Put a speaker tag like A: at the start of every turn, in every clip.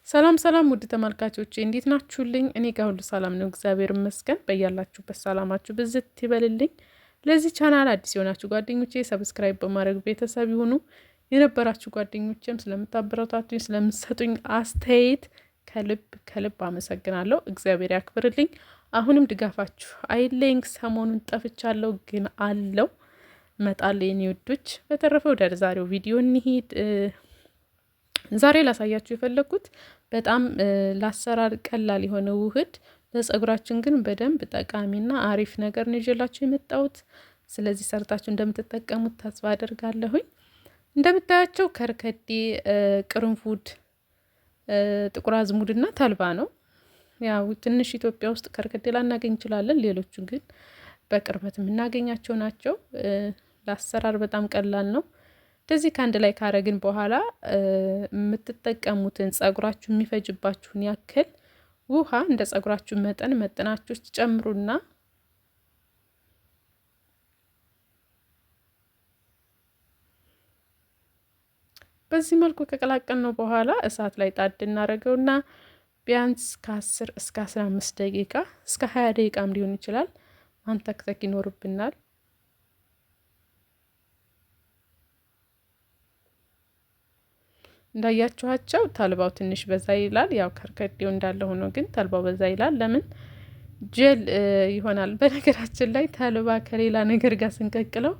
A: ሰላም ሰላም ውድ ተመልካቾቼ እንዴት ናችሁልኝ? እኔ ጋር ሁሉ ሰላም ነው፣ እግዚአብሔር ይመስገን። በያላችሁበት ሰላማችሁ ብዝት ይበልልኝ። ለዚህ ቻናል አዲስ የሆናችሁ ጓደኞቼ ሰብስክራይብ በማድረግ ቤተሰብ ይሁኑ። የነበራችሁ ጓደኞቼም ስለምታበረታቱኝ፣ ስለምትሰጡኝ አስተያየት ከልብ ከልብ አመሰግናለሁ። እግዚአብሔር ያክብርልኝ። አሁንም ድጋፋችሁ አይለኝ። ሰሞኑን ጠፍቻለሁ ግን አለው እመጣለሁ የኔ ውዶች። በተረፈ ወደ ዛሬው ቪዲዮ እንሂድ። ዛሬ ላሳያችሁ የፈለኩት በጣም ለአሰራር ቀላል የሆነ ውህድ ለጸጉራችን ግን በደንብ ጠቃሚና አሪፍ ነገር ነው ይዤላችሁ የመጣሁት። ስለዚህ ሰርታችሁ እንደምትጠቀሙት ተስፋ አደርጋለሁኝ። እንደምታያቸው ከርከዴ፣ ቅርንፉድ፣ ጥቁር አዝሙድና ተልባ ነው። ያው ትንሽ ኢትዮጵያ ውስጥ ከርከዴ ላናገኝ እንችላለን። ሌሎቹ ግን በቅርበት የምናገኛቸው ናቸው። ለአሰራር በጣም ቀላል ነው። እንደዚህ ከአንድ ላይ ካረግን በኋላ የምትጠቀሙትን ጸጉራችሁ የሚፈጅባችሁን ያክል ውሃ እንደ ጸጉራችሁ መጠን መጠናችሁ ጨምሩና በዚህ መልኩ ከቀላቀል ነው በኋላ እሳት ላይ ጣድ እናደርገውና ቢያንስ ከ10 እስከ 15 ደቂቃ እስከ 20 ደቂቃም ሊሆን ይችላል ማንተክተክ ይኖርብናል። እንዳያችኋቸው ተልባው ትንሽ በዛ ይላል። ያው ከርከዴው እንዳለ ሆኖ ግን ተልባው በዛ ይላል። ለምን ጀል ይሆናል። በነገራችን ላይ ተልባ ከሌላ ነገር ጋር ስንቀቅለው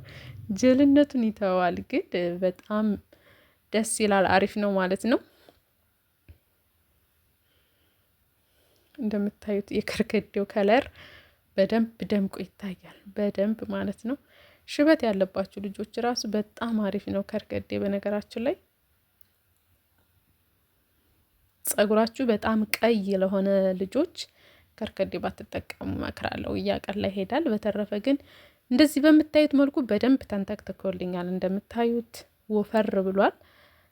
A: ጀልነቱን ይተዋል። ግን በጣም ደስ ይላል፣ አሪፍ ነው ማለት ነው። እንደምታዩት የከርከዴው ከለር በደንብ ደምቆ ይታያል፣ በደንብ ማለት ነው። ሽበት ያለባችሁ ልጆች ራሱ በጣም አሪፍ ነው ከርከዴ። በነገራችን ላይ ጸጉራችሁ በጣም ቀይ ለሆነ ልጆች ከርከዴ ባትጠቀሙ እመክራለሁ፣ እያቀላ ይሄዳል። በተረፈ ግን እንደዚህ በምታዩት መልኩ በደንብ ተንተክትኮልኛል። እንደምታዩት ወፈር ብሏል።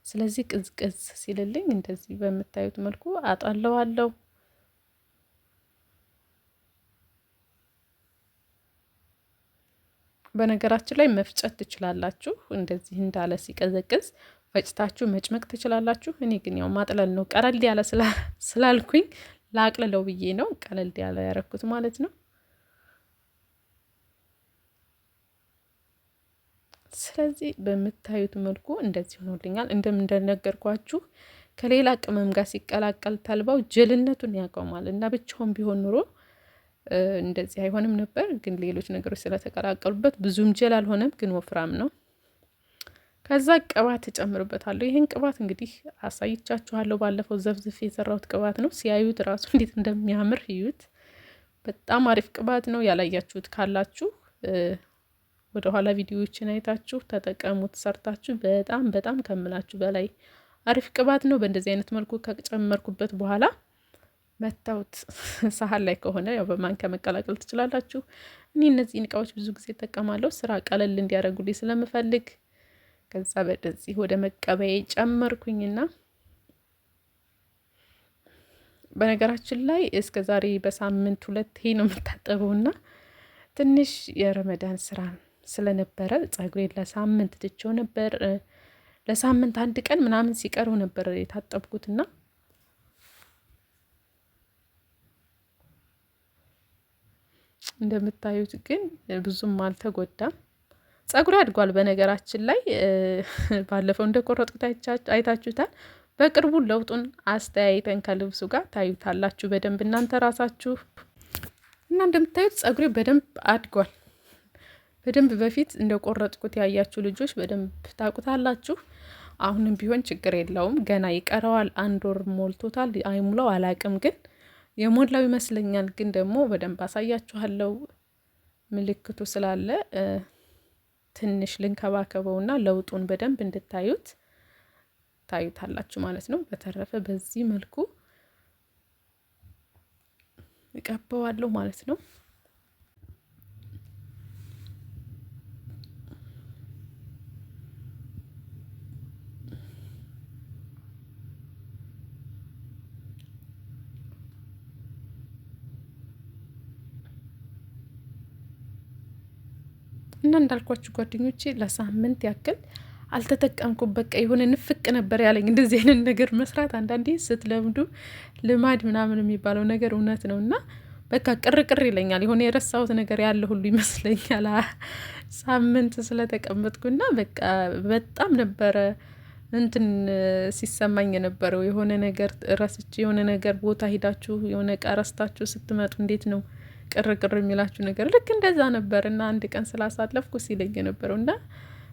A: ስለዚህ ቅዝቅዝ ሲልልኝ እንደዚህ በምታዩት መልኩ አጣለዋለሁ። በነገራችን ላይ መፍጨት ትችላላችሁ። እንደዚህ እንዳለ ሲቀዘቅዝ ፈጭታችሁ መጭመቅ ትችላላችሁ። እኔ ግን ያው ማጥለል ነው ቀለል ያለ ስላልኩኝ ላቅልለው ብዬ ነው ቀለል ያለ ያረኩት ማለት ነው። ስለዚህ በምታዩት መልኩ እንደዚህ ሆኖልኛል። እንደነገርኳችሁ ከሌላ ቅመም ጋር ሲቀላቀል ተልባው ጀልነቱን ያቆማል እና ብቻውን ቢሆን ኑሮ እንደዚህ አይሆንም ነበር። ግን ሌሎች ነገሮች ስለተቀላቀሉበት ብዙም ጀል አልሆነም፣ ግን ወፍራም ነው። ከዛ ቅባት እጨምርበታለሁ። ይሄን ቅባት እንግዲህ አሳይቻችኋለሁ። ባለፈው ዘፍዝፍ የሰራሁት ቅባት ነው። ሲያዩት ራሱ እንዴት እንደሚያምር እዩት። በጣም አሪፍ ቅባት ነው። ያላያችሁት ካላችሁ ወደ ኋላ ቪዲዮዎችን አይታችሁ ተጠቀሙት። ሰርታችሁ በጣም በጣም ከምላችሁ በላይ አሪፍ ቅባት ነው። በእንደዚህ አይነት መልኩ ከጨመርኩበት በኋላ መታውት ሳህን ላይ ከሆነ ያው በማንኪያ መቀላቀል ትችላላችሁ። እኔ እነዚህን እቃዎች ብዙ ጊዜ እጠቀማለሁ ስራ ቀለል እንዲያደርጉልኝ ስለምፈልግ። ከዛ በደዚህ ወደ መቀበያ ጨመርኩኝና በነገራችን ላይ እስከ ዛሬ በሳምንት 2 ነው የምታጠበውና ትንሽ የረመዳን ስራ ስለነበረ ጸጉሬን ለሳምንት ትቼው ነበር። ለሳምንት 1 ቀን ምናምን ሲቀረው ነበር የታጠብኩትና እንደምታዩት ግን ብዙም አልተጎዳም። ጸጉሬ አድጓል። በነገራችን ላይ ባለፈው እንደቆረጥኩት አይታችሁታል። በቅርቡ ለውጡን አስተያይተን ከልብሱ ጋር ታዩታላችሁ በደንብ እናንተ ራሳችሁ። እና እንደምታዩት ጸጉሬ በደንብ አድጓል። በደንብ በፊት እንደቆረጥኩት ያያችሁ ልጆች በደንብ ታውቁታላችሁ። አሁንም ቢሆን ችግር የለውም፣ ገና ይቀረዋል። 1 ወር ሞልቶታል። አይሙላው አላቅም፣ ግን የሞላው ይመስለኛል። ግን ደግሞ በደንብ አሳያችኋለሁ። ምልክቱ ስላለ ትንሽ ልንከባከበውና ለውጡን በደንብ እንድታዩት ታዩታላችሁ ማለት ነው። በተረፈ በዚህ መልኩ እቀባዋለሁ ማለት ነው። እና እንዳልኳችሁ ጓደኞቼ ለሳምንት ያክል አልተጠቀምኩም። በቃ የሆነ ንፍቅ ነበር ያለኝ እንደዚህ አይነት ነገር መስራት። አንዳንዴ ስትለምዱ ልማድ ምናምን የሚባለው ነገር እውነት ነው እና በቃ ቅርቅር ይለኛል። የሆነ የረሳሁት ነገር ያለ ሁሉ ይመስለኛል። ሳምንት ስለተቀመጥኩና በቃ በጣም ነበረ እንትን ሲሰማኝ የነበረው የሆነ ነገር ረስቼ የሆነ ነገር ቦታ ሂዳችሁ የሆነ እቃ ረስታችሁ ስትመጡ እንዴት ነው ቅርቅር የሚላችሁ ነገር ልክ እንደዛ ነበር እና አንድ ቀን ስላሳለፍኩ ሲለኝ የነበረው እና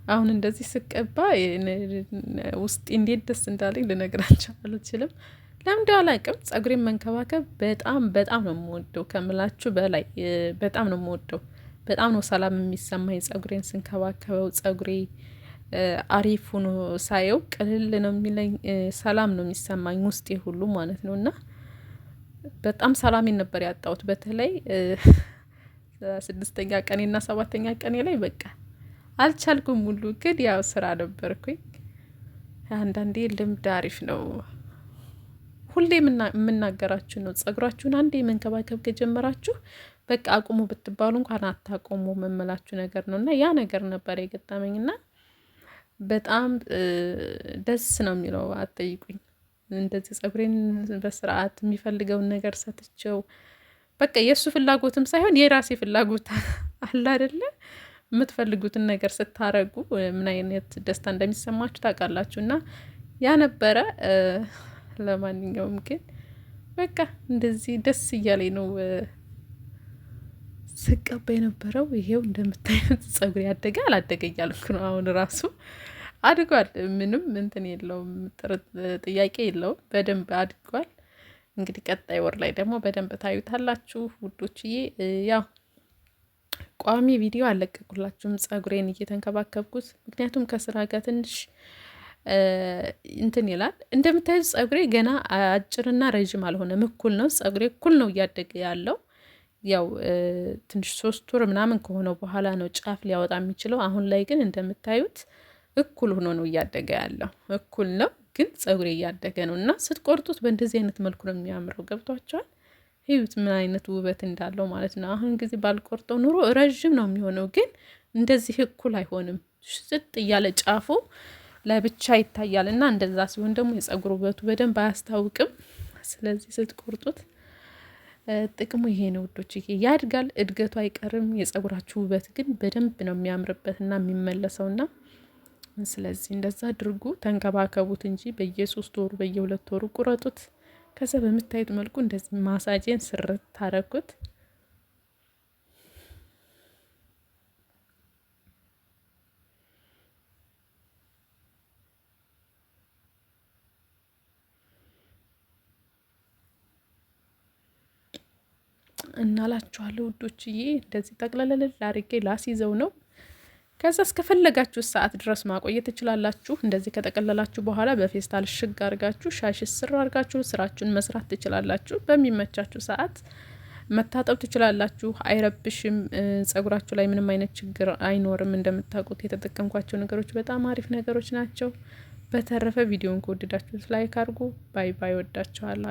A: አሁን እንደዚህ ስቀባ ውስጤ እንዴት ደስ እንዳለኝ ልነግራቸው አልችልም። ለምንድነው አላውቅም። ጸጉሬን መንከባከብ በጣም በጣም ነው የምወደው ከምላችሁ በላይ በጣም ነው የምወደው። በጣም ነው ሰላም የሚሰማኝ ጸጉሬን ስንከባከበው። ጸጉሬ አሪፍ ሆኖ ሳየው ቅልል ነው የሚለኝ፣ ሰላም ነው የሚሰማኝ ውስጤ ሁሉ ማለት ነው እና በጣም ሰላሜን ነበር ያጣሁት። በተለይ 6ኛ ቀኔና 7ኛ ቀኔ ላይ በቃ አልቻልኩም ሁሉ። ግን ያው ስራ ነበርኩኝ። አንዳንዴ ልምድ አሪፍ ነው። ሁሌ የምናገራችሁ ነው። ጸጉራችሁን አንዴ መንከባከብ ከጀመራችሁ በቃ አቁሙ ብትባሉ እንኳን አታቆሙ መመላችሁ ነገር ነው እና ያ ነገር ነበር የገጠመኝና በጣም ደስ ነው የሚለው። አትጠይቁኝ። እንደዚህ ጸጉሬን በስርዓት የሚፈልገውን ነገር ሰጥቼው በቃ የእሱ ፍላጎትም ሳይሆን የራሴ ፍላጎት አለ አይደለ? የምትፈልጉትን ነገር ስታረጉ ምን አይነት ደስታ እንደሚሰማችሁ ታውቃላችሁ። እና ያ ነበረ። ለማንኛውም ግን በቃ እንደዚህ ደስ እያለኝ ነው ስቀባ የነበረው። ይሄው እንደምታዩት ጸጉሬ አደገ አላደገ እያልኩ ነው። አሁን ራሱ አድጓል። ምንም እንትን የለውም፣ ጥያቄ የለውም። በደንብ አድጓል። እንግዲህ ቀጣይ ወር ላይ ደግሞ በደንብ ታዩታላችሁ ውዶችዬ። ያው ቋሚ ቪዲዮ አለቀቁላችሁም ጸጉሬን እየተንከባከብኩት፣ ምክንያቱም ከስራ ጋር ትንሽ እንትን ይላል። እንደምታዩት ጸጉሬ ገና አጭርና ረዥም አልሆነም፣ እኩል ነው። ጸጉሬ እኩል ነው እያደገ ያለው። ያው ትንሽ 3 ወር ምናምን ከሆነው በኋላ ነው ጫፍ ሊያወጣ የሚችለው። አሁን ላይ ግን እንደምታዩት እኩል ሆኖ ነው እያደገ ያለው። እኩል ነው ግን ጸጉሬ እያደገ ነው እና ስትቆርጡት በእንደዚህ አይነት መልኩ ነው የሚያምረው። ገብቷቸዋል። ይሁት ምን አይነት ውበት እንዳለው ማለት ነው። አሁን ጊዜ ባልቆርጠው ኑሮ ረዥም ነው የሚሆነው፣ ግን እንደዚህ እኩል አይሆንም። ስጥ እያለ ጫፉ ለብቻ ይታያል እና እንደዛ ሲሆን ደግሞ የጸጉር ውበቱ በደንብ አያስታውቅም። ስለዚህ ስትቆርጡት ጥቅሙ ይሄ ነው ውዶች። ይሄ ያድጋል፣ እድገቱ አይቀርም። የጸጉራችሁ ውበት ግን በደንብ ነው የሚያምርበትና የሚመለሰውና ስለዚህ እንደዛ አድርጉ፣ ተንከባከቡት እንጂ በየ3 ወሩ በየ2 ወሩ ቁረጡት። ከዛ በምታዩት መልኩ እንደዚህ ማሳጄን ስርት ታረኩት። እናላችኋለሁ ውዶችዬ። እንደዚህ ጠቅለለል አድርጌ ላስይዘው ነው። ከዛ እስከፈለጋችሁ ሰዓት ድረስ ማቆየት ትችላላችሁ። እንደዚህ ከጠቀለላችሁ በኋላ በፌስታል ሽግ አርጋችሁ ሻሽ ስር አርጋችሁ ስራችሁን መስራት ትችላላችሁ። በሚመቻችሁ ሰዓት መታጠብ ትችላላችሁ። አይረብሽም። ጸጉራችሁ ላይ ምንም አይነት ችግር አይኖርም። እንደምታውቁት የተጠቀምኳቸው ነገሮች በጣም አሪፍ ነገሮች ናቸው። በተረፈ ቪዲዮን ከወደዳችሁት ላይክ አድርጉ። ባይ ባይ። ወዳችኋለሁ።